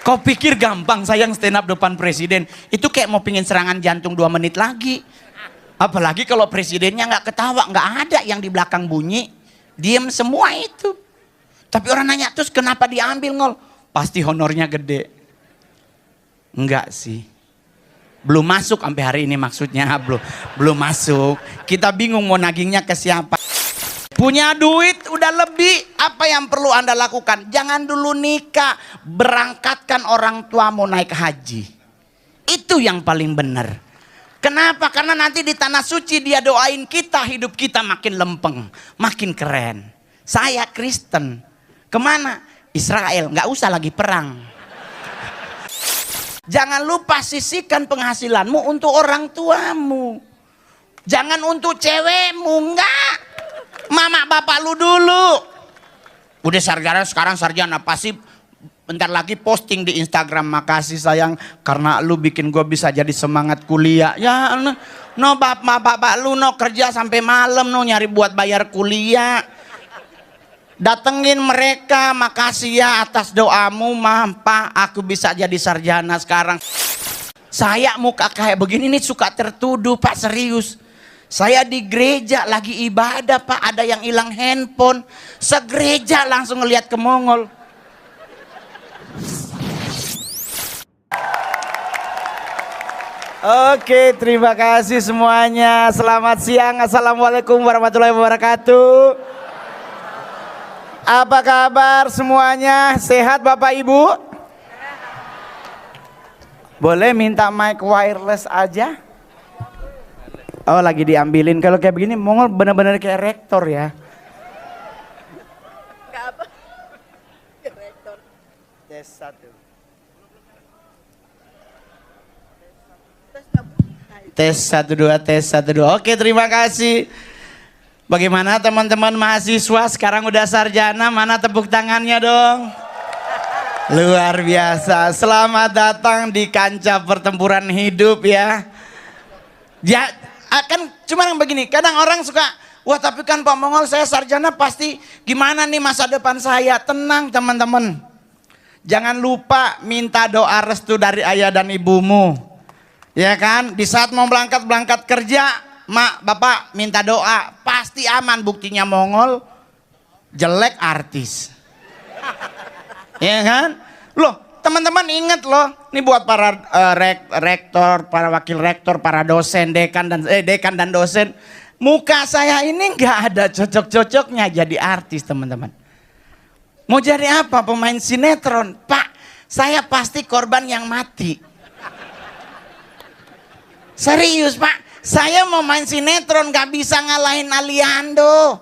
Kau pikir gampang sayang stand up depan presiden? Itu kayak mau pingin serangan jantung 2 menit lagi. Apalagi kalau presidennya nggak ketawa, nggak ada yang di belakang bunyi, diem semua itu. Tapi orang nanya, terus kenapa diambil Ngol? Pasti honornya gede. Enggak sih. Belum masuk sampai hari ini maksudnya, belum masuk. Kita bingung mau nagingnya ke siapa. Punya duit udah lebih, apa yang perlu Anda lakukan? Jangan dulu nikah, berangkatkan orang tuamu naik haji. Itu yang paling benar. Kenapa? Karena nanti di tanah suci dia doain kita, hidup kita makin lempeng, makin keren. Saya Kristen, kemana? Israel, nggak usah lagi perang. Jangan lupa sisihkan penghasilanmu untuk orang tuamu. Jangan untuk cewekmu, enggak. Mama bapak lu dulu. Udah sarjana, sekarang sarjana pasti bentar lagi posting di Instagram, makasih sayang karena lu bikin gue bisa jadi semangat kuliah. Ya no bapak lu no kerja sampai malam no nyari buat bayar kuliah. Datengin mereka, makasih ya atas doamu Pak, aku bisa jadi sarjana sekarang. Saya muka kayak begini nih suka tertuduh Pak, serius. Saya di gereja lagi ibadah Pak, ada yang hilang handphone. Segereja langsung ngelihat ke Mongol. Oke, terima kasih semuanya. Selamat siang, assalamualaikum warahmatullahi wabarakatuh. Apa kabar semuanya? Sehat Bapak Ibu? Boleh minta mic wireless aja? Oh lagi diambilin. Kalau kayak begini Mongol benar-benar kayak rektor ya. Enggak apa. Rektor. Tes 1. Tes 1 2 tes 1 2. Oke, terima kasih. Bagaimana teman-teman mahasiswa sekarang udah sarjana? Mana tepuk tangannya dong? Luar biasa. Selamat datang di kancah pertempuran hidup ya. Ya akan cuma yang begini, kadang orang suka, wah tapi kan Pak Mongol saya sarjana pasti gimana nih masa depan saya. Tenang teman-teman, jangan lupa minta doa restu dari ayah dan ibumu. Ya kan, di saat mau berangkat kerja, mak bapak minta doa, pasti aman. Buktinya Mongol jelek artis. Ya kan, loh teman-teman ingat loh, ini buat para rektor, para wakil rektor, para dosen, dekan dan dosen. Muka saya ini nggak ada cocok-cocoknya jadi artis teman-teman. Mau jadi apa? Pemain sinetron. Pak, saya pasti korban yang mati. Serius Pak, saya mau main sinetron nggak bisa ngalahin Aliando.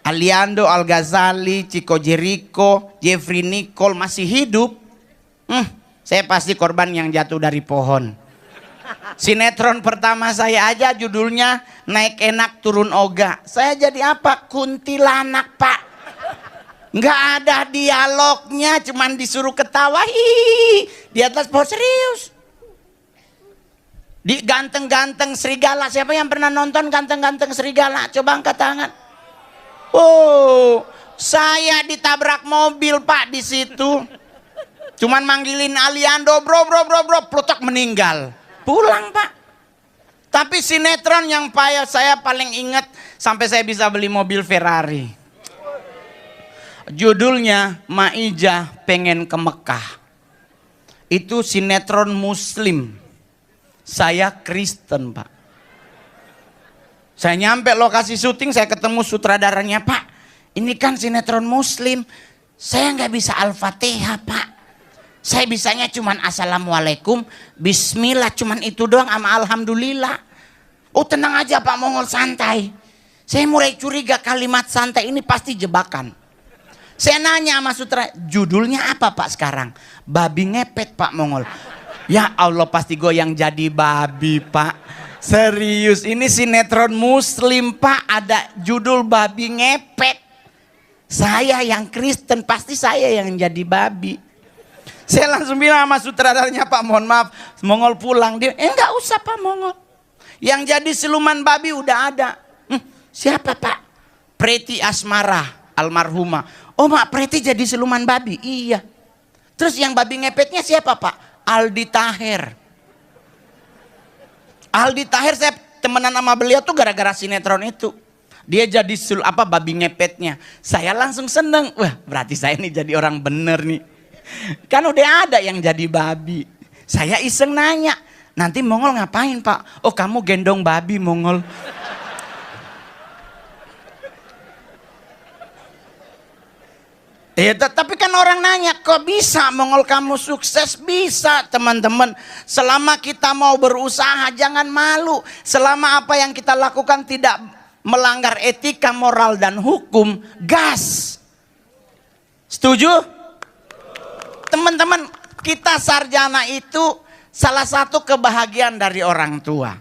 Aliando, Al Ghazali, Chico Jericho, Jeffrey Nicole masih hidup. Saya pasti korban yang jatuh dari pohon. Sinetron pertama saya aja judulnya Naik Enak Turun Oga. Saya jadi apa? Kuntilanak Pak. Nggak ada dialognya, cuman disuruh ketawa di atas pohon. Serius. Di Ganteng-Ganteng Serigala. Siapa yang pernah nonton Ganteng-Ganteng Serigala? Coba angkat tangan. Oh, saya ditabrak mobil Pak di situ. Cuman manggilin Aliando, bro, plutok meninggal. Pulang Pak. Tapi sinetron yang saya paling ingat sampai saya bisa beli mobil Ferrari. Judulnya Maijah Pengen ke Mekah. Itu sinetron Muslim. Saya Kristen Pak. Saya nyampe lokasi syuting, saya ketemu sutradaranya, Pak, ini kan sinetron Muslim. Saya nggak bisa Al-Fatihah Pak. Saya bisanya cuman Assalamualaikum, Bismillah, cuman itu doang sama Alhamdulillah. Oh tenang aja Pak Mongol, santai. Saya mulai curiga kalimat santai ini pasti jebakan. Saya nanya sama sutradara, judulnya apa Pak sekarang? Babi ngepet Pak Mongol. Ya Allah pasti gue yang jadi babi Pak. Serius, ini sinetron Muslim Pak, ada judul babi ngepet. Saya yang Kristen, pasti saya yang jadi babi. Saya langsung bilang sama sutradaranya, Pak mohon maaf, Mongol pulang. Dia, enggak usah Pak Mongol. Yang jadi siluman babi udah ada. Siapa Pak? Preti Asmara, almarhumah. Oh Mak Preti jadi siluman babi? Iya. Terus yang babi ngepetnya siapa Pak? Aldi Taher. Aldi Taher saya temenan sama beliau tuh gara-gara sinetron itu. Dia jadi babi ngepetnya. Saya langsung seneng. Wah, berarti saya nih jadi orang bener nih. Kan udah ada yang jadi babi. Saya iseng nanya, nanti Mongol ngapain Pak? Oh, kamu gendong babi Mongol. Tapi kan orang nanya, kok bisa Mongol kamu sukses? Bisa teman-teman. Selama kita mau berusaha jangan malu. Selama apa yang kita lakukan tidak melanggar etika, moral, dan hukum, gas. Setuju? Teman-teman, kita sarjana itu salah satu kebahagiaan dari orang tua.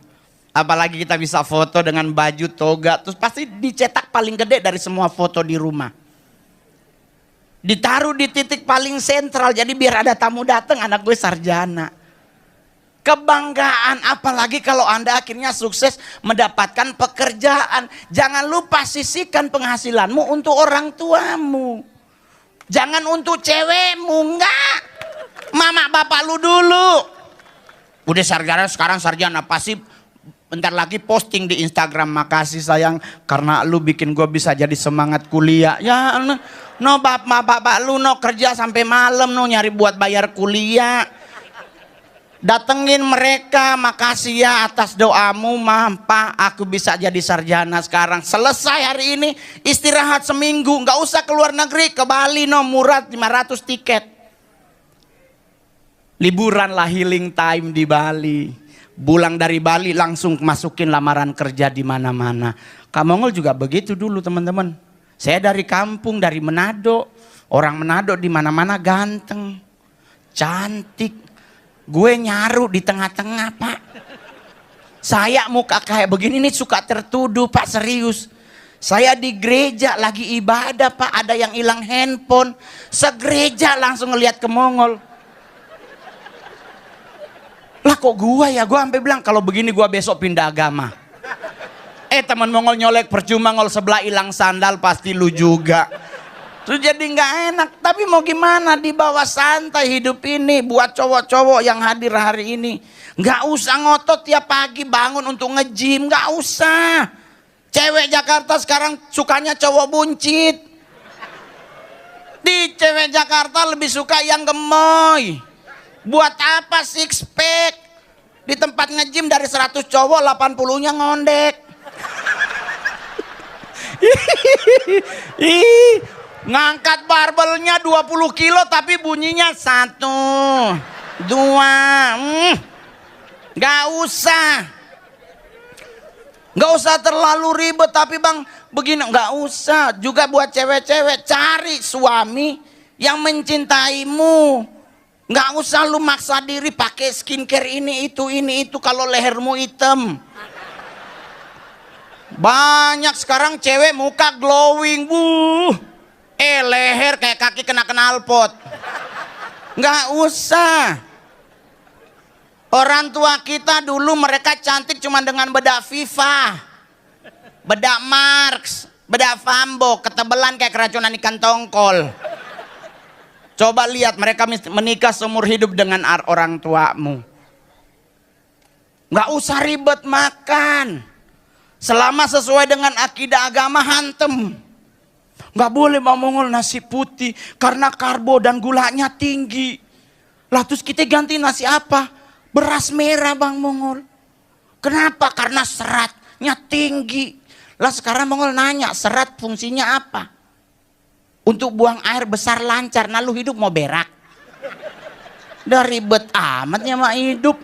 Apalagi kita bisa foto dengan baju toga, terus pasti dicetak paling gede dari semua foto di rumah. Ditaruh di titik paling sentral, jadi biar ada tamu datang, anak gue sarjana. Kebanggaan, apalagi kalau Anda akhirnya sukses mendapatkan pekerjaan. Jangan lupa sisihkan penghasilanmu untuk orang tuamu. Jangan untuk cewekmu, enggak. Mama bapak lu dulu. Udah sarjana, sekarang sarjana pasti bentar lagi posting di Instagram, makasih sayang karena lu bikin gue bisa jadi semangat kuliah. Ya no bapak lu no kerja sampai malam no nyari buat bayar kuliah. Datengin mereka, makasih ya atas doamu Pak, aku bisa jadi sarjana sekarang. Selesai hari ini, istirahat seminggu, nggak usah keluar negeri, ke Bali no, murah 500 tiket. Liburan lah, healing time di Bali. Pulang dari Bali langsung masukin lamaran kerja di mana-mana. Kak Mongol juga begitu dulu teman-teman. Saya dari kampung, dari Manado. Orang Manado di mana-mana ganteng, cantik. Gue nyaru di tengah-tengah Pak. Saya muka kayak begini nih suka tertuduh Pak, serius. Saya di gereja lagi ibadah Pak, ada yang hilang handphone. Segereja langsung ngelihat ke Mongol. Lah kok gue ya, gue sampai bilang kalau begini gue besok pindah agama. Teman Mongol nyolek percuma, ngol sebelah hilang sandal pasti lu juga. Terus jadi nggak enak, tapi mau gimana, dibawa santai hidup ini buat cowok-cowok yang hadir hari ini. Nggak usah ngotot tiap pagi bangun untuk nge-gym, nggak usah. Cewek Jakarta sekarang sukanya cowok buncit. Di cewek Jakarta lebih suka yang gemoy. Buat apa six pack? Di tempat nge-gym dari 100 cowok 80-nya ngondek. Ngangkat barbelnya 20 kilo tapi bunyinya 1, 2. Gak usah terlalu ribet. Tapi bang begini, gak usah. Juga buat cewek-cewek, cari suami yang mencintaimu. Gak usah lu maksa diri pakai skincare ini itu kalau lehermu hitam. Banyak sekarang cewek muka glowing, leher kayak kaki kena knalpot. Nggak usah. Orang tua kita dulu mereka cantik cuma dengan bedak Viva, bedak Marks, bedak Fambo, ketebelan kayak keracunan ikan tongkol. Coba lihat mereka menikah seumur hidup dengan orang tuamu. Nggak usah ribet makan. Selama sesuai dengan akidah agama, hantem. Nggak boleh Bang Mongol nasi putih karena karbo dan gulanya tinggi. Lah terus kita ganti nasi apa? Beras merah Bang Mongol. Kenapa? Karena seratnya tinggi. Lah sekarang Mongol nanya, serat fungsinya apa? Untuk buang air besar lancar. Nah lu hidup mau berak? Udah ribet amatnya mah hidup.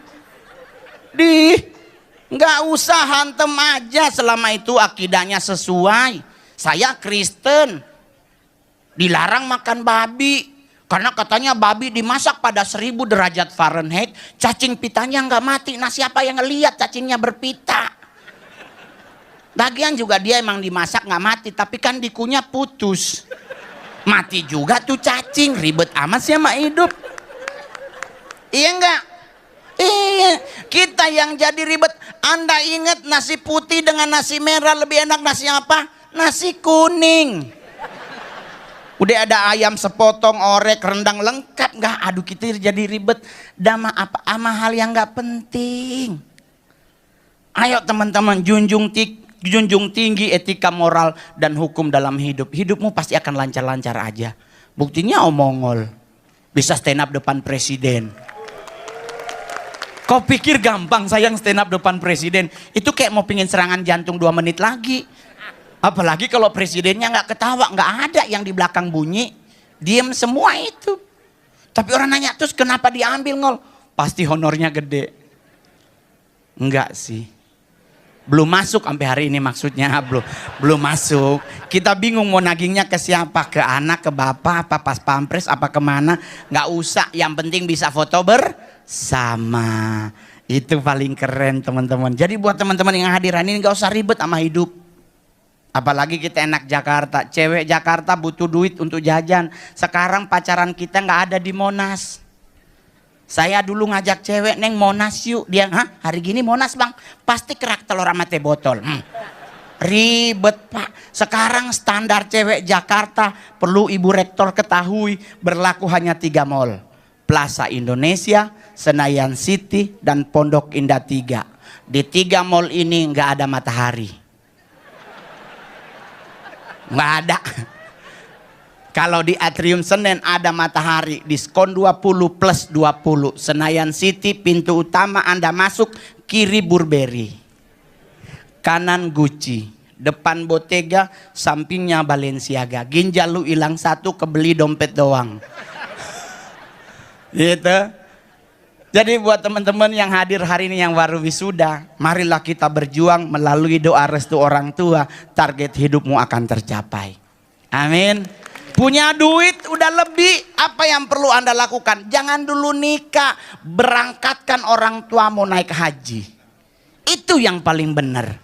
Nggak usah, hantem aja selama itu akidahnya sesuai. Saya Kristen, dilarang makan babi karena katanya babi dimasak pada 1000 derajat Fahrenheit, cacing pitanya nggak mati. Nah siapa yang ngelihat cacingnya berpita? Lagian juga dia emang dimasak nggak mati, tapi kan dikunyah putus, mati juga tuh cacing. Ribet amat sih sama hidup. Iya nggak? Iya, kita yang jadi ribet. Anda ingat nasi putih dengan nasi merah lebih enak nasi apa? Nasi kuning. Udah ada ayam sepotong, orek, rendang lengkap, nggak? Aduh kita jadi ribet. Dama apa ama hal yang nggak penting. Ayo teman-teman junjung tinggi etika moral dan hukum dalam hidup. Hidupmu pasti akan lancar-lancar aja. Buktinya omongol bisa stand up depan presiden. Kau pikir gampang sayang stand up depan presiden? Itu kayak mau pingin serangan jantung 2 menit lagi. Apalagi kalau presidennya nggak ketawa, nggak ada yang di belakang bunyi, diem semua itu. Tapi orang nanya terus kenapa diambil ngol? Pasti honornya gede. Enggak sih. Belum masuk sampai hari ini maksudnya belum masuk. Kita bingung mau nagingnya ke siapa, ke anak, ke bapak, apa pas pampres, apa kemana? Nggak usah. Yang penting bisa foto bersama. Itu paling keren teman-teman. Jadi buat teman-teman yang hadiran ini nggak usah ribet sama hidup. Apalagi kita enak Jakarta, cewek Jakarta butuh duit untuk jajan. Sekarang pacaran kita nggak ada di Monas. Saya dulu ngajak cewek, Neng Monas yuk. Dia, hah hari gini Monas bang? Pasti kerak telur sama teh botol. Ribet pak. Sekarang standar cewek Jakarta perlu ibu rektor ketahui berlaku hanya 3 mall. Plaza Indonesia, Senayan City, dan Pondok Indah 3. Di 3 mall ini nggak ada matahari. Nggak ada. Kalau di Atrium Senen ada matahari, diskon 20 plus 20. Senayan City pintu utama Anda masuk, kiri Burberry, kanan Gucci, depan Bottega, sampingnya Balenciaga. Ginjal lu hilang 1, kebeli dompet doang. Gitu. Jadi buat teman-teman yang hadir hari ini yang baru wisuda, marilah kita berjuang melalui doa restu orang tua, target hidupmu akan tercapai. Amin. Punya duit udah lebih, apa yang perlu Anda lakukan? Jangan dulu nikah, berangkatkan orang tuamu naik haji. Itu yang paling benar.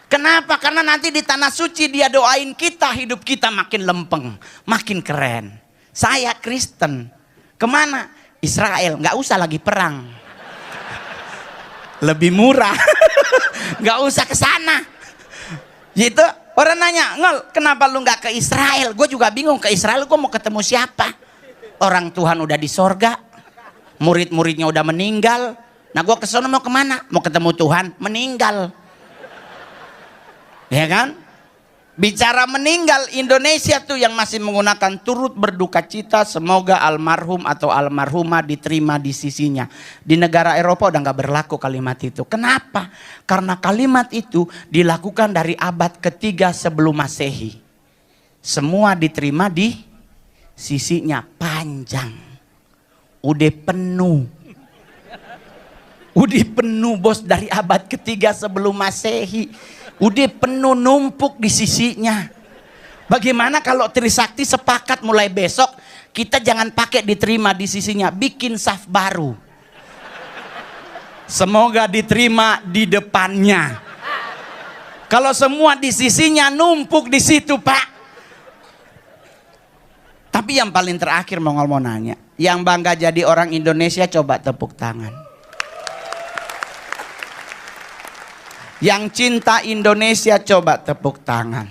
Kenapa? Karena nanti di tanah suci dia doain kita, hidup kita makin lempeng, makin keren. Saya Kristen, kemana? Israel, nggak usah lagi perang, lebih murah, nggak usah ke sana. Gitu. Orang nanya, Ngol, kenapa lu nggak ke Israel? Gue juga bingung, ke Israel gue mau ketemu siapa? Orang Tuhan udah di sorga, murid-muridnya udah meninggal. Nah gue ke sana mau kemana? Mau ketemu Tuhan, meninggal. Ya kan? Bicara meninggal, Indonesia tuh yang masih menggunakan turut berduka cita, semoga almarhum atau almarhumah diterima di sisinya. Di negara Eropa udah nggak berlaku kalimat itu. Kenapa? Karena kalimat itu dilakukan dari abad ketiga sebelum Masehi. Semua diterima di sisinya, panjang. Udah penuh. Udah penuh bos, dari abad ketiga sebelum Masehi. Udah penuh, numpuk di sisinya. Bagaimana kalau Trisakti sepakat mulai besok kita jangan pakai diterima di sisinya, bikin saf baru. Semoga diterima di depannya. Kalau semua di sisinya numpuk di situ pak. Tapi yang paling terakhir mau nanya, yang bangga jadi orang Indonesia coba tepuk tangan. Yang cinta Indonesia coba tepuk tangan.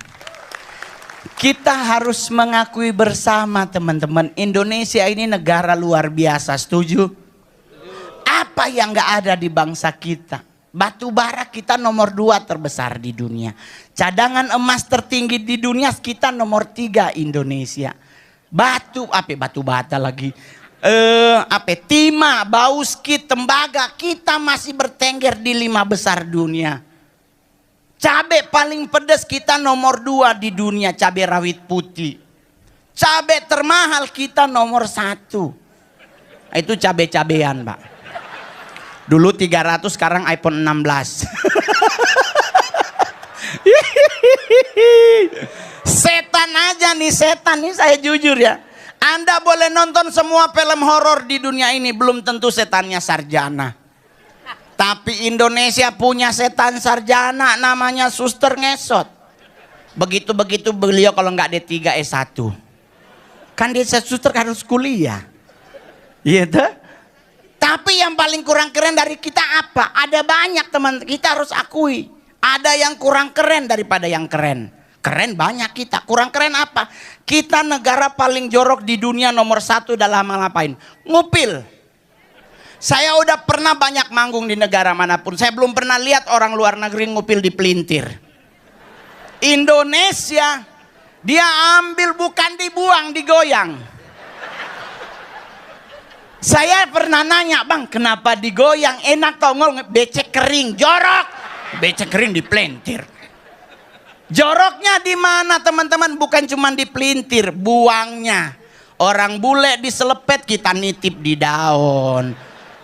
Kita harus mengakui bersama teman-teman, Indonesia ini negara luar biasa, setuju? Apa yang gak ada di bangsa kita? Batu bara kita nomor 2 terbesar di dunia. Cadangan emas tertinggi di dunia kita nomor 3 Indonesia. Batu bata lagi. Timah, bauskit, tembaga kita masih bertengger di 5 besar dunia. Cabai paling pedas kita nomor 2 di dunia, cabai rawit putih. Cabai termahal kita nomor 1. Itu cabai-cabean pak. Dulu 300, sekarang iPhone 16. Setan aja nih, setan nih, saya jujur ya. Anda boleh nonton semua film horor di dunia ini, belum tentu setannya sarjana. Tapi Indonesia punya setan sarjana namanya Suster Ngesot. Begitu-begitu beliau kalau nggak D3 S1. Kan dia suster harus kuliah. Iya tuh. Tapi yang paling kurang keren dari kita apa? Ada banyak teman, kita harus akui. Ada yang kurang keren daripada yang keren. Keren banyak kita, kurang keren apa? Kita negara paling jorok di dunia nomor 1 dalam ngapain? Ngupil. Saya udah pernah banyak manggung di negara manapun. Saya belum pernah lihat orang luar negeri ngupil di pelintir. Indonesia, dia ambil bukan dibuang, digoyang. Saya pernah nanya, bang, kenapa digoyang? Enak tongol, becek kering, jorok. Becek kering di pelintir. Joroknya di mana teman-teman? Bukan cuma di pelintir, buangnya. Orang bule diselepet, kita nitip di daun.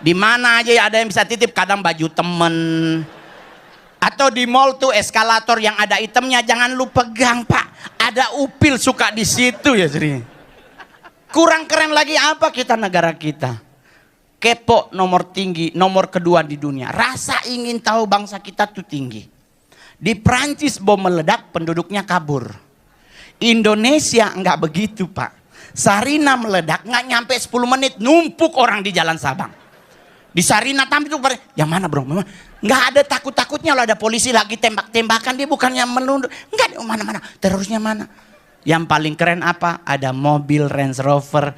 Di mana aja ada yang bisa titip, kadang baju temen. Atau di mall tuh eskalator yang ada itemnya, jangan lu pegang pak. Ada upil suka di situ ya sering. Kurang keren lagi apa kita negara kita? Kepo nomor tinggi, nomor kedua di dunia. Rasa ingin tahu bangsa kita tuh tinggi. Di Prancis bom meledak, penduduknya kabur. Indonesia enggak begitu pak. Sarina meledak, nggak nyampe 10 menit, numpuk orang di Jalan Sabang. Di Sarina tampil tuh, yang mana bro? Nggak ada takut-takutnya loh, ada polisi lagi tembak-tembakan, dia bukannya menunduk. Enggak, mana-mana, terorisnya mana? Yang paling keren apa? Ada mobil Range Rover.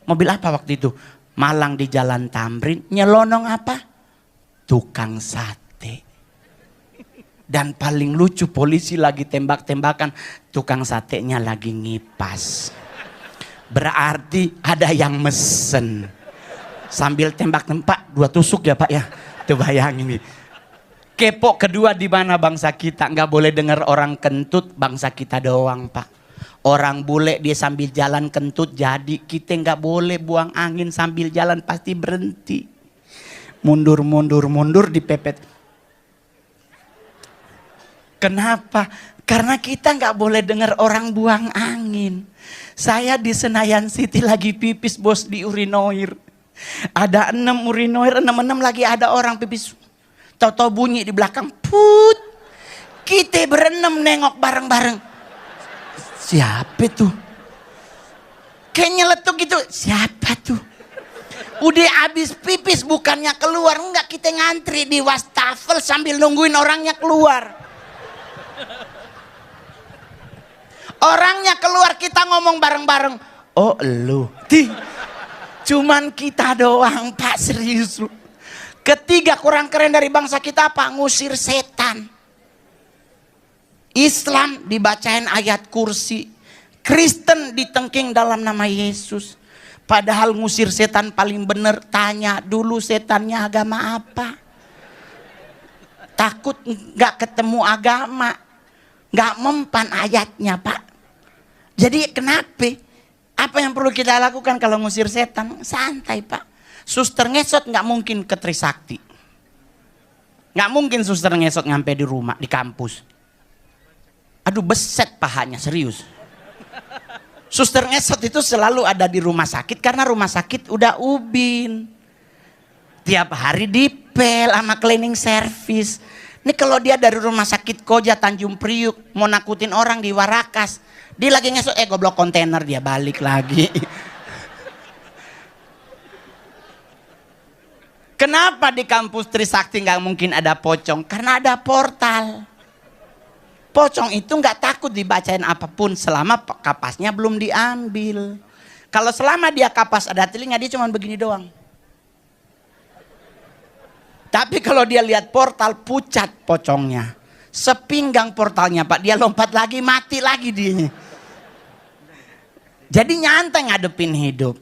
Mobil apa waktu itu? Malang di Jalan Tamrin. Nyelonong apa? Tukang sate. Dan paling lucu, polisi lagi tembak-tembakan. Tukang satenya lagi ngipas. Berarti ada yang mesen. Sambil tembak-tembak, 2 tusuk ya pak ya. Tuh bayangin nih. Kepo kedua di mana bangsa kita? Nggak boleh dengar orang kentut, bangsa kita doang pak. Orang bule dia sambil jalan kentut jadi, kita nggak boleh buang angin sambil jalan, pasti berhenti. Mundur dipepet. Kenapa? Karena kita nggak boleh dengar orang buang angin. Saya di Senayan City lagi pipis bos di urinoir. Ada 6 urinoir, 6 lagi ada orang pipis. Tahu-tahu bunyi di belakang, put. Kita berenam nengok bareng-bareng. Siapa tuh? Kayak nyeletuk gitu. Siapa tuh? Udah habis pipis bukannya keluar. Enggak, kita ngantri di wastafel sambil nungguin orangnya keluar. Orangnya keluar, kita ngomong bareng-bareng. Oh lu. Cuman kita doang pak, serius lu. Ketiga kurang keren dari bangsa kita apa? Ngusir setan. Islam dibacain ayat kursi. Kristen ditengking dalam nama Yesus. Padahal ngusir setan paling bener, tanya dulu setannya agama apa. Takut gak ketemu agama. Gak mempan ayatnya pak. Jadi kenapa? Apa yang perlu kita lakukan kalau ngusir setan? Santai pak. Suster ngesot gak mungkin ke Trisakti. Gak mungkin suster ngesot nyampe di rumah, di kampus. Aduh beset pahanya, serius. Suster ngesot itu selalu ada di rumah sakit karena rumah sakit udah ubin. Tiap hari dipel sama cleaning service. Ini kalau dia dari rumah sakit Koja Tanjung Priuk mau nakutin orang di Warakas, dia lagi ngesot, goblok kontainer, dia balik lagi. Kenapa di kampus Trisakti nggak mungkin ada pocong? Karena ada portal. Pocong itu nggak takut dibacain apapun selama kapasnya belum diambil. Kalau selama dia kapas ada telinga, dia cuma begini doang. Tapi kalau dia lihat portal, pucat pocongnya. Sepinggang portalnya pak, dia lompat lagi, mati lagi dia. Jadi nyantai ngadepin hidup.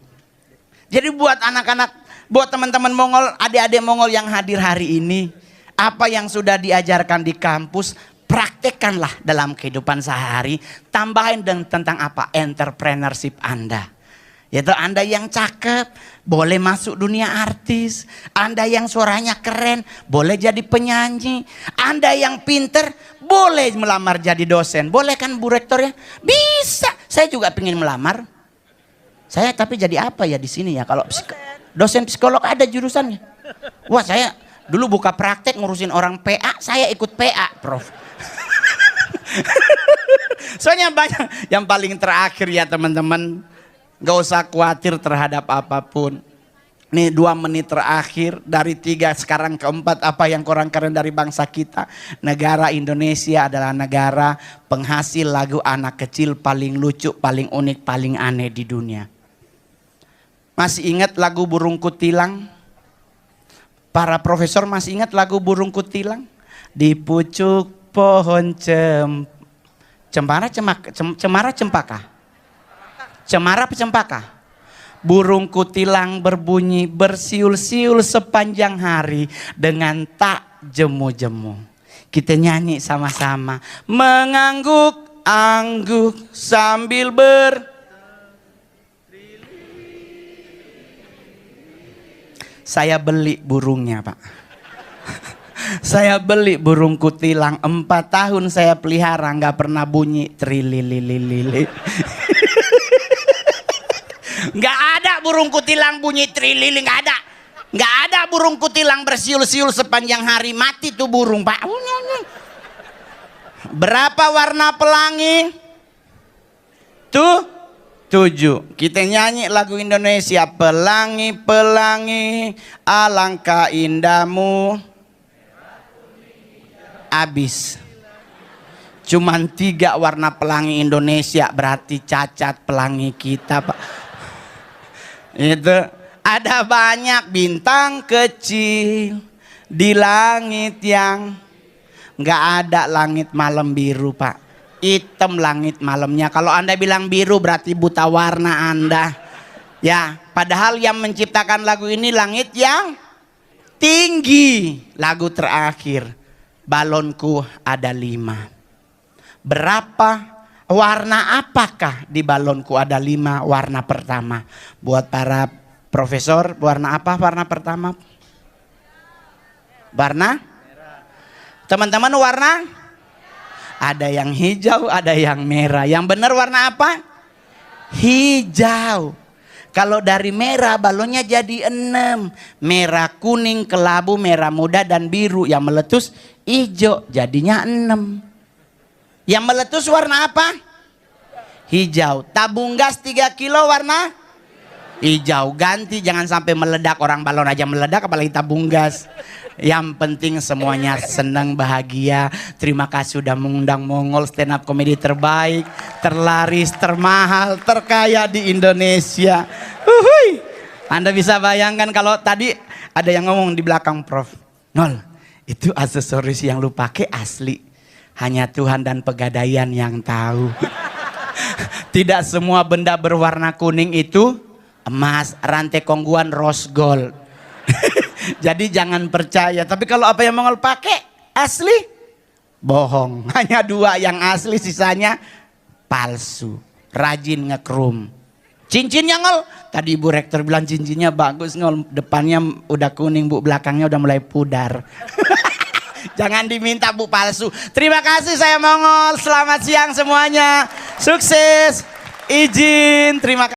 Jadi buat anak-anak, buat teman-teman Mongol, adik-adik Mongol yang hadir hari ini, apa yang sudah diajarkan di kampus, praktekkanlah dalam kehidupan sehari. Tambahin tentang apa? Entrepreneurship Anda. Yaitu Anda yang cakep, boleh masuk dunia artis. Anda yang suaranya keren, boleh jadi penyanyi. Anda yang pinter, boleh melamar jadi dosen. Boleh kan Bu Rektor ya? Bisa. Saya juga pengen melamar. Saya tapi jadi apa ya di sini ya? Kalau dosen psikolog ada jurusannya. Wah saya dulu buka praktek ngurusin orang PA, saya ikut PA Prof. Soalnya banyak. Yang paling terakhir ya teman-teman, gak usah khawatir terhadap apapun. Nih 2 menit terakhir dari 3 sekarang ke 4, apa yang kurang keren dari bangsa kita? Negara Indonesia adalah negara penghasil lagu anak kecil paling lucu, paling unik, paling aneh di dunia. Masih ingat lagu Burung Kutilang? Para profesor masih ingat lagu Burung Kutilang? Di pucuk pohon cemara cempaka. Cemara apa cempaka? Burung kutilang berbunyi bersiul-siul sepanjang hari dengan tak jemu-jemu. Kita nyanyi sama-sama. Mengangguk-angguk sambil Saya beli burungnya, Pak. Saya beli burung kutilang 4 tahun saya pelihara, nggak pernah bunyi trililililili. Nggak ada burung kutilang bunyi trilili, nggak ada. Nggak ada burung kutilang bersiul-siul sepanjang hari, mati tuh burung, Pak. Berapa warna pelangi? Tuh 7. Kita nyanyi lagu Indonesia. Pelangi-pelangi alangkah indahmu. Abis. Cuman 3 warna pelangi Indonesia, berarti cacat pelangi kita, Pak. Itu ada banyak bintang kecil di langit yang nggak ada langit malam biru, Pak. Hitam langit malamnya. Kalau Anda bilang biru berarti buta warna Anda. Ya, padahal yang menciptakan lagu ini langit yang tinggi. Lagu terakhir, balonku ada 5. Berapa warna apakah di balonku ada 5? Warna pertama. Buat para profesor, warna apa warna pertama? Warna? Teman-teman warna? Ada yang hijau, ada yang merah. Yang benar warna apa? Hijau. Kalau dari merah balonnya jadi 6. Merah, kuning, kelabu, merah muda, dan biru. Yang meletus hijau, jadinya 6. Yang meletus warna apa? Hijau. Tabung gas 3 kilo warna? Hijau. Ganti, jangan sampai meledak. Orang balon aja meledak apalagi tabung gas. Yang penting semuanya senang, bahagia. Terima kasih sudah mengundang Mongol, stand up komedi terbaik, terlaris, termahal, terkaya di Indonesia. Uhuy. Anda bisa bayangkan kalau tadi ada yang ngomong di belakang, Prof. Nol, itu aksesoris yang lu pakai asli. Hanya Tuhan dan Pegadaian yang tahu. Tidak semua benda berwarna kuning itu emas, rantai kongguan rose gold. Jadi jangan percaya. Tapi kalau apa yang Mongol pakai asli, bohong. Hanya 2 yang asli, sisanya palsu. Rajin ngekrum. Cincinnya Ngol, tadi Ibu Rektor bilang cincinnya bagus Ngol. Depannya udah kuning Bu, belakangnya udah mulai pudar. Jangan diminta Bu palsu. Terima kasih, saya Mongol. Selamat siang semuanya. Sukses. Izin. Terima kasih.